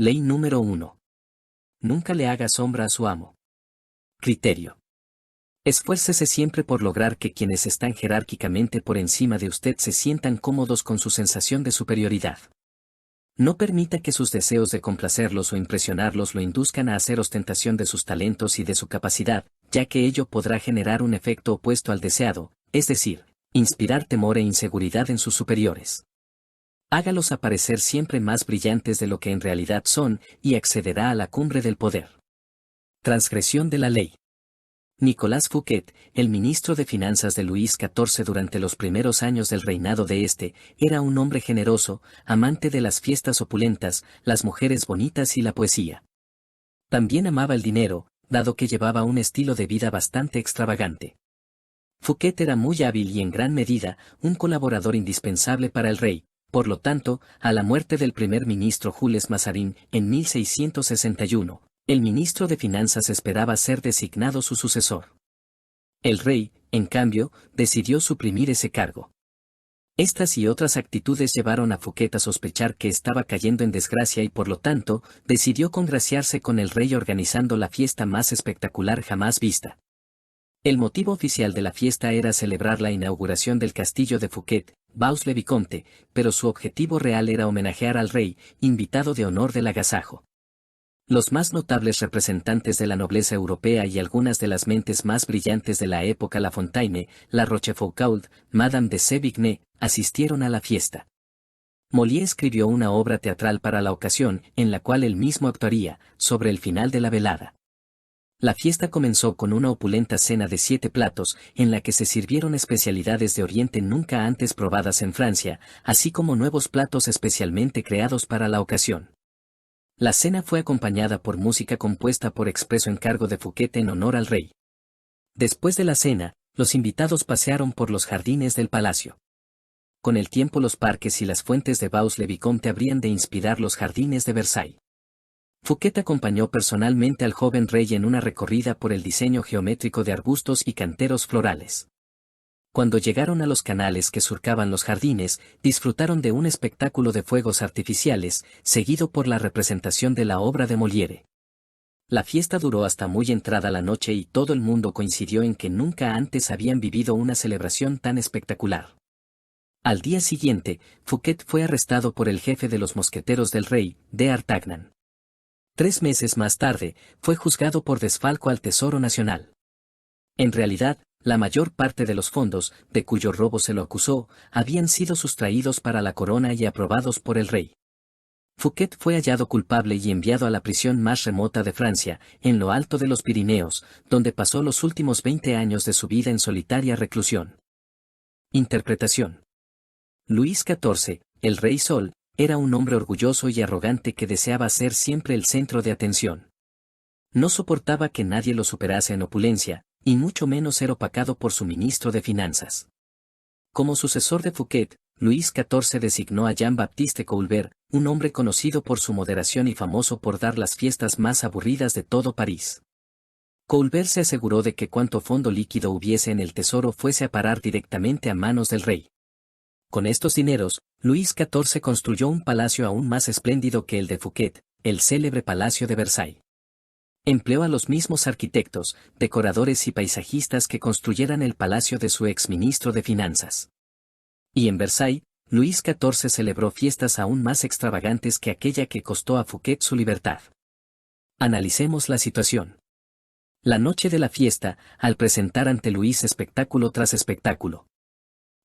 Ley número 1. Nunca le haga sombra a su amo. Criterio. Esfuércese siempre por lograr que quienes están jerárquicamente por encima de usted se sientan cómodos con su sensación de superioridad. No permita que sus deseos de complacerlos o impresionarlos lo induzcan a hacer ostentación de sus talentos y de su capacidad, ya que ello podrá generar un efecto opuesto al deseado, es decir, inspirar temor e inseguridad en sus superiores. Hágalos aparecer siempre más brillantes de lo que en realidad son, y accederá a la cumbre del poder. Transgresión de la ley. Nicolas Fouquet, el ministro de Finanzas de Luis XIV durante los primeros años del reinado de este, era un hombre generoso, amante de las fiestas opulentas, las mujeres bonitas y la poesía. También amaba el dinero, dado que llevaba un estilo de vida bastante extravagante. Fouquet era muy hábil y en gran medida, un colaborador indispensable para el rey. Por lo tanto, a la muerte del primer ministro Jules Mazarin, en 1661, el ministro de Finanzas esperaba ser designado su sucesor. El rey, en cambio, decidió suprimir ese cargo. Estas y otras actitudes llevaron a Fouquet a sospechar que estaba cayendo en desgracia y por lo tanto, decidió congraciarse con el rey organizando la fiesta más espectacular jamás vista. El motivo oficial de la fiesta era celebrar la inauguración del castillo de Fouquet, Vaux-le-Vicomte, pero su objetivo real era homenajear al rey, invitado de honor del agasajo. Los más notables representantes de la nobleza europea y algunas de las mentes más brillantes de la época La Fontaine, La Rochefoucauld, Madame de Sévigné, asistieron a la fiesta. Molière escribió una obra teatral para la ocasión, en la cual él mismo actuaría, sobre el final de la velada. La fiesta comenzó con una opulenta cena de 7 platos, en la que se sirvieron especialidades de Oriente nunca antes probadas en Francia, así como nuevos platos especialmente creados para la ocasión. La cena fue acompañada por música compuesta por expreso encargo de Fouquet en honor al rey. Después de la cena, los invitados pasearon por los jardines del palacio. Con el tiempo los parques y las fuentes de Vaux-le-Vicomte habrían de inspirar los jardines de Versailles. Fouquet acompañó personalmente al joven rey en una recorrida por el diseño geométrico de arbustos y canteros florales. Cuando llegaron a los canales que surcaban los jardines, disfrutaron de un espectáculo de fuegos artificiales, seguido por la representación de la obra de Molière. La fiesta duró hasta muy entrada la noche y todo el mundo coincidió en que nunca antes habían vivido una celebración tan espectacular. Al día siguiente, Fouquet fue arrestado por el jefe de los mosqueteros del rey, d'Artagnan. 3 meses más tarde, fue juzgado por desfalco al Tesoro Nacional. En realidad, la mayor parte de los fondos, de cuyo robo se lo acusó, habían sido sustraídos para la corona y aprobados por el rey. Fouquet fue hallado culpable y enviado a la prisión más remota de Francia, en lo alto de los Pirineos, donde pasó los últimos 20 años de su vida en solitaria reclusión. Interpretación. Luis XIV, el Rey Sol, era un hombre orgulloso y arrogante que deseaba ser siempre el centro de atención. No soportaba que nadie lo superase en opulencia, y mucho menos ser opacado por su ministro de Finanzas. Como sucesor de Fouquet, Luis XIV designó a Jean-Baptiste Colbert, un hombre conocido por su moderación y famoso por dar las fiestas más aburridas de todo París. Colbert se aseguró de que cuanto fondo líquido hubiese en el tesoro fuese a parar directamente a manos del rey. Con estos dineros, Luis XIV construyó un palacio aún más espléndido que el de Fouquet, el célebre Palacio de Versailles. Empleó a los mismos arquitectos, decoradores y paisajistas que construyeran el palacio de su exministro de Finanzas. Y en Versailles, Luis XIV celebró fiestas aún más extravagantes que aquella que costó a Fouquet su libertad. Analicemos la situación. La noche de la fiesta, al presentar ante Luis espectáculo tras espectáculo,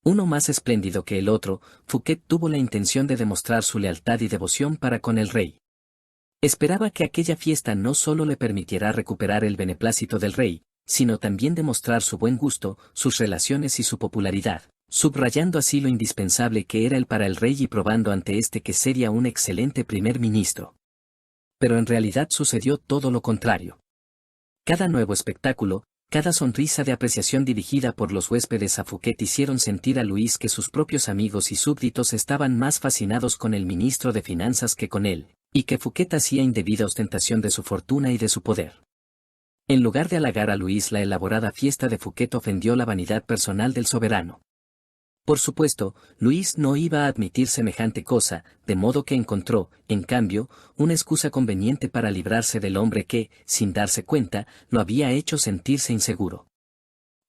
uno más espléndido que el otro, Fouquet tuvo la intención de demostrar su lealtad y devoción para con el rey. Esperaba que aquella fiesta no solo le permitiera recuperar el beneplácito del rey, sino también demostrar su buen gusto, sus relaciones y su popularidad, subrayando así lo indispensable que era él para el rey y probando ante éste que sería un excelente primer ministro. Pero en realidad sucedió todo lo contrario. Cada nuevo espectáculo, cada sonrisa de apreciación dirigida por los huéspedes a Fouquet hicieron sentir a Luis que sus propios amigos y súbditos estaban más fascinados con el ministro de Finanzas que con él, y que Fouquet hacía indebida ostentación de su fortuna y de su poder. En lugar de halagar a Luis, la elaborada fiesta de Fouquet ofendió la vanidad personal del soberano. Por supuesto, Luis no iba a admitir semejante cosa, de modo que encontró, en cambio, una excusa conveniente para librarse del hombre que, sin darse cuenta, lo había hecho sentirse inseguro.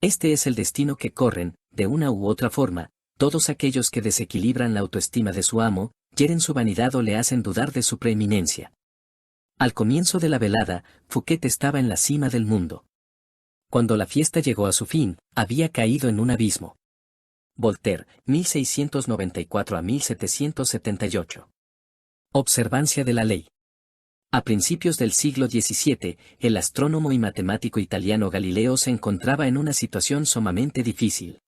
Este es el destino que corren, de una u otra forma, todos aquellos que desequilibran la autoestima de su amo, hieren su vanidad o le hacen dudar de su preeminencia. Al comienzo de la velada, Fouquet estaba en la cima del mundo. Cuando la fiesta llegó a su fin, había caído en un abismo. Voltaire, 1694 a 1778. Observancia de la ley. A principios del siglo XVII, el astrónomo y matemático italiano Galileo se encontraba en una situación sumamente difícil.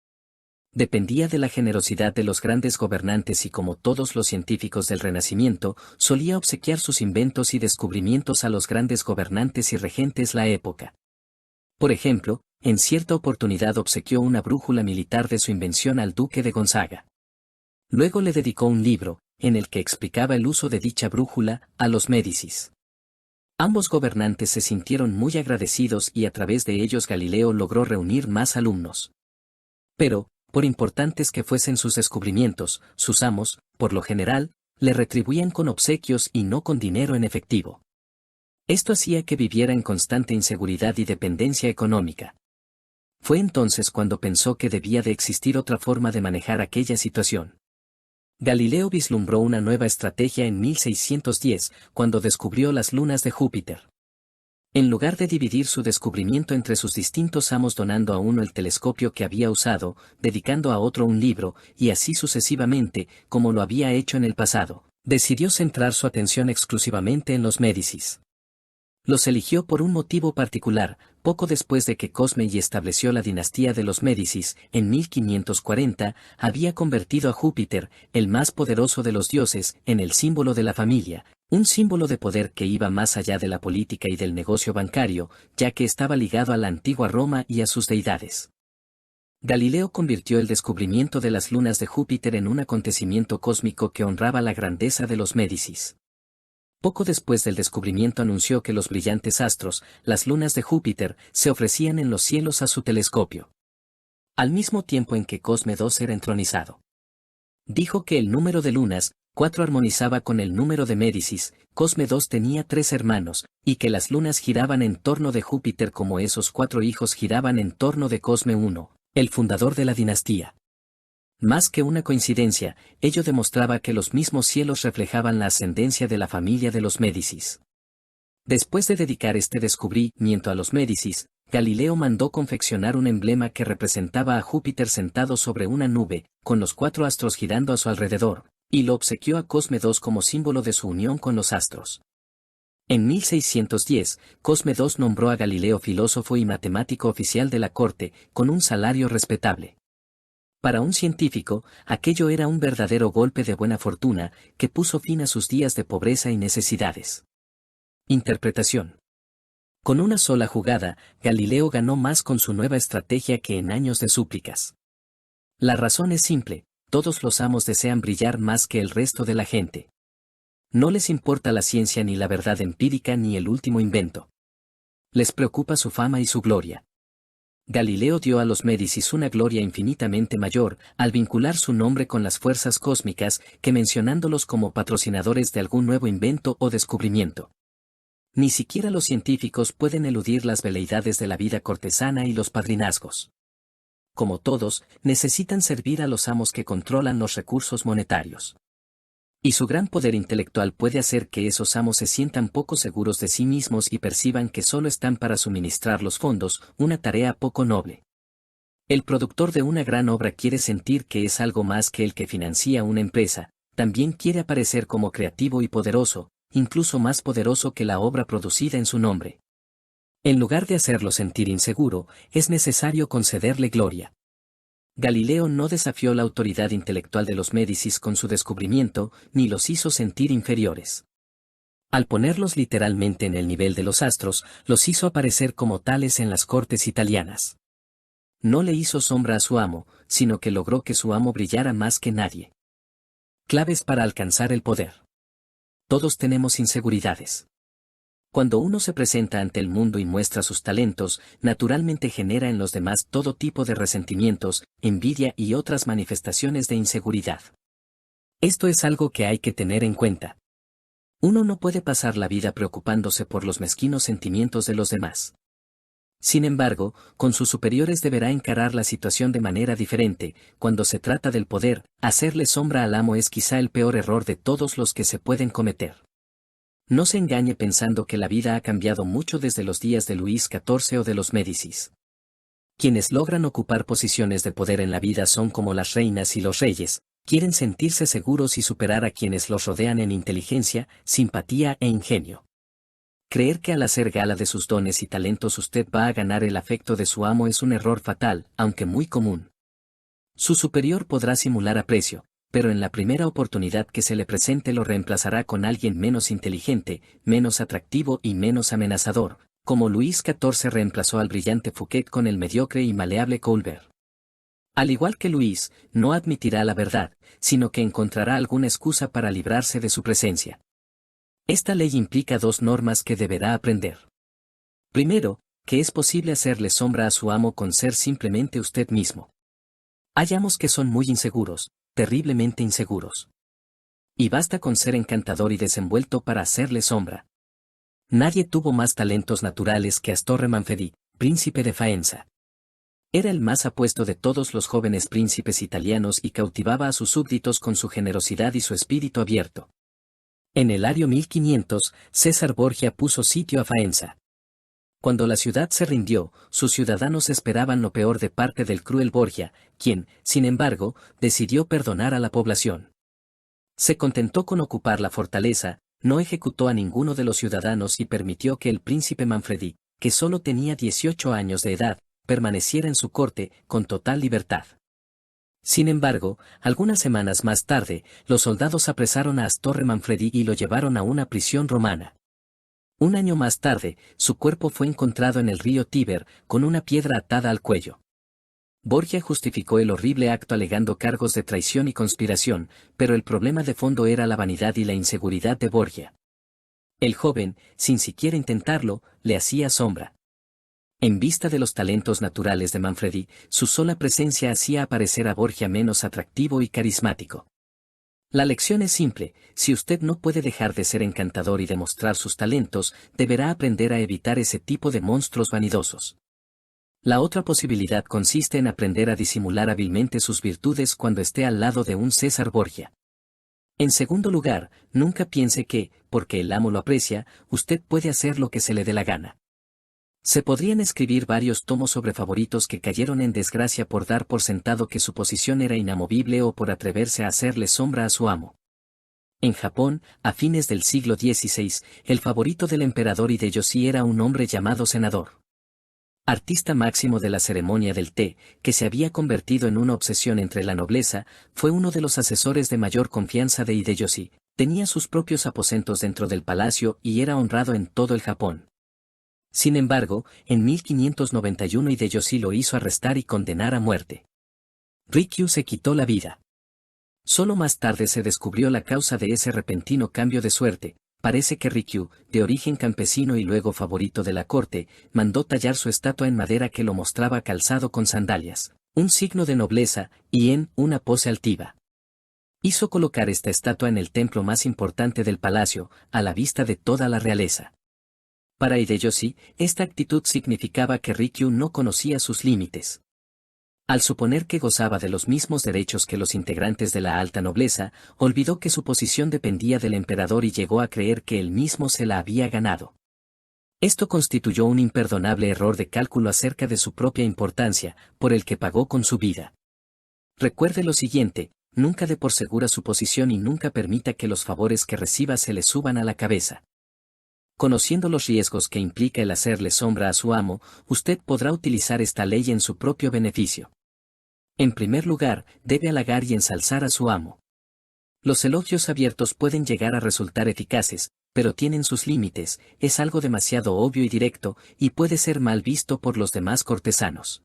Dependía de la generosidad de los grandes gobernantes y como todos los científicos del Renacimiento, solía obsequiar sus inventos y descubrimientos a los grandes gobernantes y regentes la época. Por ejemplo, en cierta oportunidad obsequió una brújula militar de su invención al duque de Gonzaga. Luego le dedicó un libro, en el que explicaba el uso de dicha brújula, a los Médicis. Ambos gobernantes se sintieron muy agradecidos y a través de ellos Galileo logró reunir más alumnos. Pero, por importantes que fuesen sus descubrimientos, sus amos, por lo general, le retribuían con obsequios y no con dinero en efectivo. Esto hacía que viviera en constante inseguridad y dependencia económica. Fue entonces cuando pensó que debía de existir otra forma de manejar aquella situación. Galileo vislumbró una nueva estrategia en 1610, cuando descubrió las lunas de Júpiter. En lugar de dividir su descubrimiento entre sus distintos amos donando a uno el telescopio que había usado, dedicando a otro un libro, y así sucesivamente, como lo había hecho en el pasado, decidió centrar su atención exclusivamente en los Médicis. Los eligió por un motivo particular. Poco después de que Cosme y estableció la dinastía de los Médicis, en 1540, había convertido a Júpiter, el más poderoso de los dioses, en el símbolo de la familia, un símbolo de poder que iba más allá de la política y del negocio bancario, ya que estaba ligado a la antigua Roma y a sus deidades. Galileo convirtió el descubrimiento de las lunas de Júpiter en un acontecimiento cósmico que honraba la grandeza de los Médicis. Poco después del descubrimiento anunció que los brillantes astros, las lunas de Júpiter, se ofrecían en los cielos a su telescopio. Al mismo tiempo en que Cosme II era entronizado. Dijo que el número de lunas, 4 armonizaba con el número de Médicis, Cosme II tenía 3 hermanos, y que las lunas giraban en torno de Júpiter como esos 4 hijos giraban en torno de Cosme I, el fundador de la dinastía. Más que una coincidencia, ello demostraba que los mismos cielos reflejaban la ascendencia de la familia de los Médicis. Después de dedicar este descubrimiento a los Médicis, Galileo mandó confeccionar un emblema que representaba a Júpiter sentado sobre una nube, con los 4 astros girando a su alrededor, y lo obsequió a Cosme II como símbolo de su unión con los astros. En 1610, Cosme II nombró a Galileo filósofo y matemático oficial de la corte, con un salario respetable. Para un científico, aquello era un verdadero golpe de buena fortuna, que puso fin a sus días de pobreza y necesidades. Interpretación. Con una sola jugada, Galileo ganó más con su nueva estrategia que en años de súplicas. La razón es simple, todos los amos desean brillar más que el resto de la gente. No les importa la ciencia ni la verdad empírica ni el último invento. Les preocupa su fama y su gloria. Galileo dio a los Médicis una gloria infinitamente mayor, al vincular su nombre con las fuerzas cósmicas, que mencionándolos como patrocinadores de algún nuevo invento o descubrimiento. Ni siquiera los científicos pueden eludir las veleidades de la vida cortesana y los padrinazgos. Como todos, necesitan servir a los amos que controlan los recursos monetarios. Y su gran poder intelectual puede hacer que esos amos se sientan poco seguros de sí mismos y perciban que solo están para suministrar los fondos, una tarea poco noble. El productor de una gran obra quiere sentir que es algo más que el que financia una empresa, también quiere aparecer como creativo y poderoso, incluso más poderoso que la obra producida en su nombre. En lugar de hacerlo sentir inseguro, es necesario concederle gloria. Galileo no desafió la autoridad intelectual de los Médicis con su descubrimiento, ni los hizo sentir inferiores. Al ponerlos literalmente en el nivel de los astros, los hizo aparecer como tales en las cortes italianas. No le hizo sombra a su amo, sino que logró que su amo brillara más que nadie. Claves para alcanzar el poder. Todos tenemos inseguridades. Cuando uno se presenta ante el mundo y muestra sus talentos, naturalmente genera en los demás todo tipo de resentimientos, envidia y otras manifestaciones de inseguridad. Esto es algo que hay que tener en cuenta. Uno no puede pasar la vida preocupándose por los mezquinos sentimientos de los demás. Sin embargo, con sus superiores deberá encarar la situación de manera diferente. Cuando se trata del poder, hacerle sombra al amo es quizá el peor error de todos los que se pueden cometer. No se engañe pensando que la vida ha cambiado mucho desde los días de Luis XIV o de los Médicis. Quienes logran ocupar posiciones de poder en la vida son como las reinas y los reyes, quieren sentirse seguros y superar a quienes los rodean en inteligencia, simpatía e ingenio. Creer que al hacer gala de sus dones y talentos usted va a ganar el afecto de su amo es un error fatal, aunque muy común. Su superior podrá simular aprecio, pero en la primera oportunidad que se le presente lo reemplazará con alguien menos inteligente, menos atractivo y menos amenazador, como Luis XIV reemplazó al brillante Fouquet con el mediocre y maleable Colbert. Al igual que Luis, no admitirá la verdad, sino que encontrará alguna excusa para librarse de su presencia. Esta ley implica dos normas que deberá aprender. Primero, que es posible hacerle sombra a su amo con ser simplemente usted mismo. Hay amos que son muy inseguros, terriblemente inseguros. Y basta con ser encantador y desenvuelto para hacerle sombra. Nadie tuvo más talentos naturales que Astorre Manfredi, príncipe de Faenza. Era el más apuesto de todos los jóvenes príncipes italianos y cautivaba a sus súbditos con su generosidad y su espíritu abierto. En el año 1500, César Borgia puso sitio a Faenza. Cuando la ciudad se rindió, sus ciudadanos esperaban lo peor de parte del cruel Borgia, quien, sin embargo, decidió perdonar a la población. Se contentó con ocupar la fortaleza, no ejecutó a ninguno de los ciudadanos y permitió que el príncipe Manfredi, que solo tenía 18 años de edad, permaneciera en su corte, con total libertad. Sin embargo, algunas semanas más tarde, los soldados apresaron a Astorre Manfredi y lo llevaron a una prisión romana. Un año más tarde, su cuerpo fue encontrado en el río Tíber, con una piedra atada al cuello. Borgia justificó el horrible acto alegando cargos de traición y conspiración, pero el problema de fondo era la vanidad y la inseguridad de Borgia. El joven, sin siquiera intentarlo, le hacía sombra. En vista de los talentos naturales de Manfredi, su sola presencia hacía aparecer a Borgia menos atractivo y carismático. La lección es simple: si usted no puede dejar de ser encantador y demostrar sus talentos, deberá aprender a evitar ese tipo de monstruos vanidosos. La otra posibilidad consiste en aprender a disimular hábilmente sus virtudes cuando esté al lado de un César Borgia. En segundo lugar, nunca piense que, porque el amo lo aprecia, usted puede hacer lo que se le dé la gana. Se podrían escribir varios tomos sobre favoritos que cayeron en desgracia por dar por sentado que su posición era inamovible o por atreverse a hacerle sombra a su amo. En Japón, a fines del siglo XVI, el favorito del emperador Hideyoshi era un hombre llamado senador. Artista máximo de la ceremonia del té, que se había convertido en una obsesión entre la nobleza, fue uno de los asesores de mayor confianza de Hideyoshi, tenía sus propios aposentos dentro del palacio y era honrado en todo el Japón. Sin embargo, en 1591 Hideyoshi lo hizo arrestar y condenar a muerte. Rikyū se quitó la vida. Solo más tarde se descubrió la causa de ese repentino cambio de suerte. Parece que Rikyū, de origen campesino y luego favorito de la corte, mandó tallar su estatua en madera que lo mostraba calzado con sandalias, un signo de nobleza, y en una pose altiva. Hizo colocar esta estatua en el templo más importante del palacio, a la vista de toda la realeza. Para Hideyoshi, esta actitud significaba que Rikyū no conocía sus límites. Al suponer que gozaba de los mismos derechos que los integrantes de la alta nobleza, olvidó que su posición dependía del emperador y llegó a creer que él mismo se la había ganado. Esto constituyó un imperdonable error de cálculo acerca de su propia importancia, por el que pagó con su vida. Recuerde lo siguiente: nunca dé por segura su posición y nunca permita que los favores que reciba se le suban a la cabeza. Conociendo los riesgos que implica el hacerle sombra a su amo, usted podrá utilizar esta ley en su propio beneficio. En primer lugar, debe halagar y ensalzar a su amo. Los elogios abiertos pueden llegar a resultar eficaces, pero tienen sus límites, es algo demasiado obvio y directo, y puede ser mal visto por los demás cortesanos.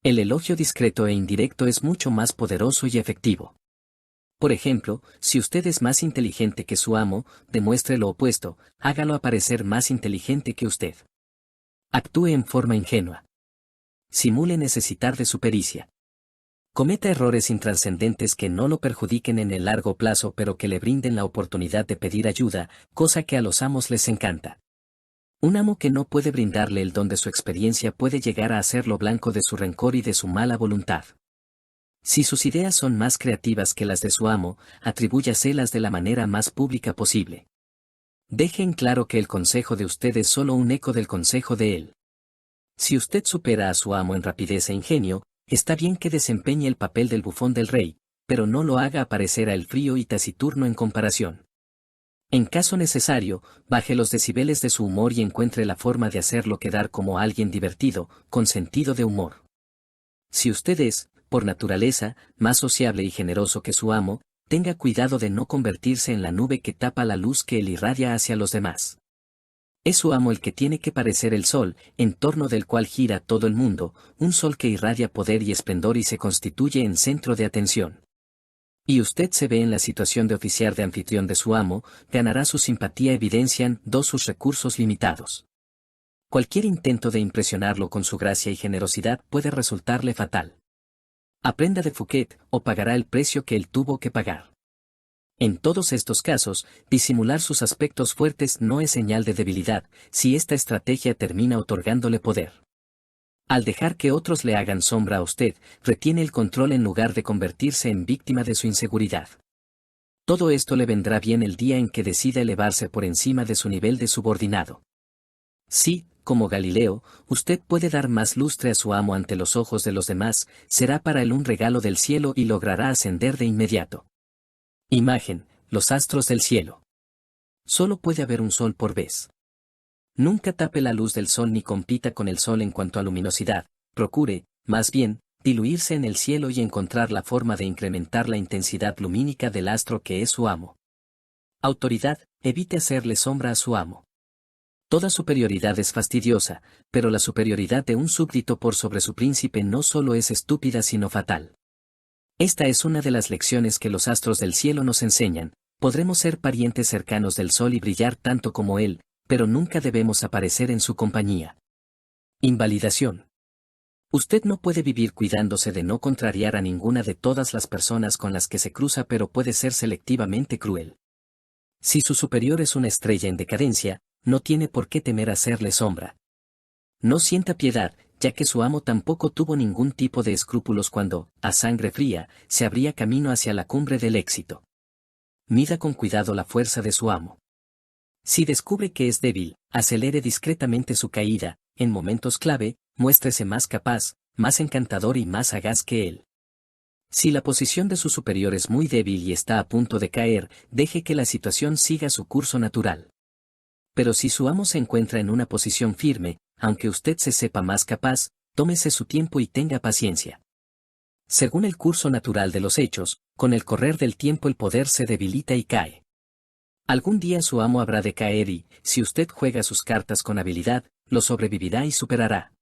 El elogio discreto e indirecto es mucho más poderoso y efectivo. Por ejemplo, si usted es más inteligente que su amo, demuestre lo opuesto, hágalo aparecer más inteligente que usted. Actúe en forma ingenua. Simule necesitar de su pericia. Cometa errores intrascendentes que no lo perjudiquen en el largo plazo pero que le brinden la oportunidad de pedir ayuda, cosa que a los amos les encanta. Un amo que no puede brindarle el don de su experiencia puede llegar a hacerlo blanco de su rencor y de su mala voluntad. Si sus ideas son más creativas que las de su amo, atribúyaselas de la manera más pública posible. Deje en claro que el consejo de usted es solo un eco del consejo de él. Si usted supera a su amo en rapidez e ingenio, está bien que desempeñe el papel del bufón del rey, pero no lo haga aparecer a el frío y taciturno en comparación. En caso necesario, baje los decibeles de su humor y encuentre la forma de hacerlo quedar como alguien divertido, con sentido de humor. Si usted es, por naturaleza, más sociable y generoso que su amo, tenga cuidado de no convertirse en la nube que tapa la luz que él irradia hacia los demás. Es su amo el que tiene que parecer el sol, en torno del cual gira todo el mundo, un sol que irradia poder y esplendor y se constituye en centro de atención. Y usted se ve en la situación de oficiar de anfitrión de su amo, ganará su simpatía evidencian sus recursos limitados. Cualquier intento de impresionarlo con su gracia y generosidad puede resultarle fatal. Aprenda de Fouquet, o pagará el precio que él tuvo que pagar. En todos estos casos, disimular sus aspectos fuertes no es señal de debilidad, si esta estrategia termina otorgándole poder. Al dejar que otros le hagan sombra a usted, retiene el control en lugar de convertirse en víctima de su inseguridad. Todo esto le vendrá bien el día en que decida elevarse por encima de su nivel de subordinado. Sí, como Galileo, usted puede dar más lustre a su amo ante los ojos de los demás, será para él un regalo del cielo y logrará ascender de inmediato. Imagen, los astros del cielo. Solo puede haber un sol por vez. Nunca tape la luz del sol ni compita con el sol en cuanto a luminosidad, procure, más bien, diluirse en el cielo y encontrar la forma de incrementar la intensidad lumínica del astro que es su amo. Autoridad, evite hacerle sombra a su amo. Toda superioridad es fastidiosa, pero la superioridad de un súbdito por sobre su príncipe no solo es estúpida sino fatal. Esta es una de las lecciones que los astros del cielo nos enseñan, podremos ser parientes cercanos del sol y brillar tanto como él, pero nunca debemos aparecer en su compañía. Invalidación. Usted no puede vivir cuidándose de no contrariar a ninguna de todas las personas con las que se cruza pero puede ser selectivamente cruel. Si su superior es una estrella en decadencia, no tiene por qué temer hacerle sombra. No sienta piedad, ya que su amo tampoco tuvo ningún tipo de escrúpulos cuando, a sangre fría, se abría camino hacia la cumbre del éxito. Mida con cuidado la fuerza de su amo. Si descubre que es débil, acelere discretamente su caída, en momentos clave, muéstrese más capaz, más encantador y más sagaz que él. Si la posición de su superior es muy débil y está a punto de caer, deje que la situación siga su curso natural. Pero si su amo se encuentra en una posición firme, aunque usted se sepa más capaz, tómese su tiempo y tenga paciencia. Según el curso natural de los hechos, con el correr del tiempo el poder se debilita y cae. Algún día su amo habrá de caer y, si usted juega sus cartas con habilidad, lo sobrevivirá y superará.